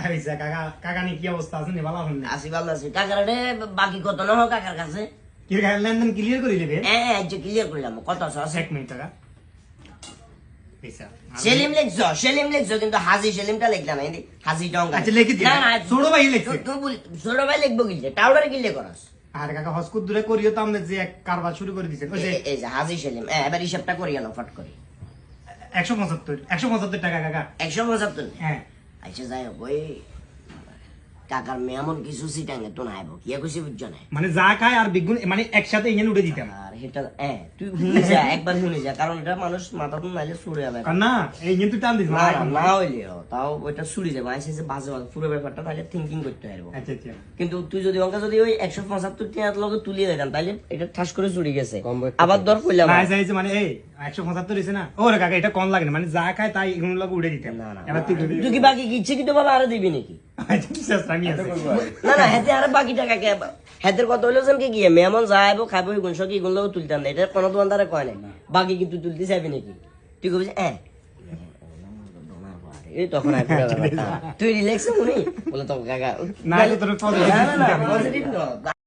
আইসা কাকা কাকা নি কি অবস্থা আছে নি ভালো হন না আসি ভালো আছি কাকার বাকি কত না হোক কাকার কাছে কি লেনদেন ক্লিয়ার করে দিবে হ্যাঁ যে ক্লিয়ার করলাম কত আছে 1 মিনিট টাকা পয়সা সেলিম লিখছো কিন্তু হাজি সেলিমটা লিখলাম না হাজি টঙ্কা আচ্ছা লিখে দিই ছোট ভাই লিখছে ছোট ভাই লিখবো কিলে টাউডারে কিলে করাস আর কাকা হসকুত দূরে করিও তো আমরা যে এক কারবার শুরু করে দিছেন ওই যে এই যে হাজি সেলিম এবার হিসাবটা করিয়া নাও ফট করে 175 টাকা কাকা 175 হ্যাঁ আচ্ছা যাই হোক ওই কাকার মেমন কিছু সিটাঙ্গে তো নাইব কি কইছি বুঝছো না মানে যা খায় আর বিগুন মানে একসাথে ইঞ্জিন উঠে দিতাম আর এটা তুই শুনে যা একবার শুনে যা কারণ এটা মানুষ মাথা তো নাইলে ছুড়ে যাবে না এই ইঞ্জিন তুই টান দিস না না হইলেও তাও ওইটা ছুড়ে যাবে আইসে যে বাজে বাজে পুরো ব্যাপারটা তাহলে থিঙ্কিং করতে পারবো আচ্ছা আচ্ছা কিন্তু তুই যদি অঙ্কা যদি ওই 175 টাকার লগে তুলিয়ে দিতাম তাহলে এটা ঠাস করে চুরি গেছে আবার দর কইলাম না যাইছে মানে এই 175 হইছে না ওরে কাকা এটা কোন লাগে না মানে যা খায় তাই এগুলো লগে উঠে দিতাম না না এবার তুই কি বাকি কি ইচ্ছে কি তো বাবা আরো দিবি নাকি আচ্ছা বিশ্বাস আমি আছে না না হেতে আর বাকি টাকা কে হেতের কত হইলো যেন কি গিয়ে মেমন যাইবো খাইবো গুণ সকি গুণ লগে তুলতাম না এটা কোনো দোকানদারে কয় নাই বাকি কিন্তু তুলতে চাইবি নাকি তুই কবি এই তখন তুই রিল্যাক্স মনে বলে তো কাকা না তোর না না পজিটিভ না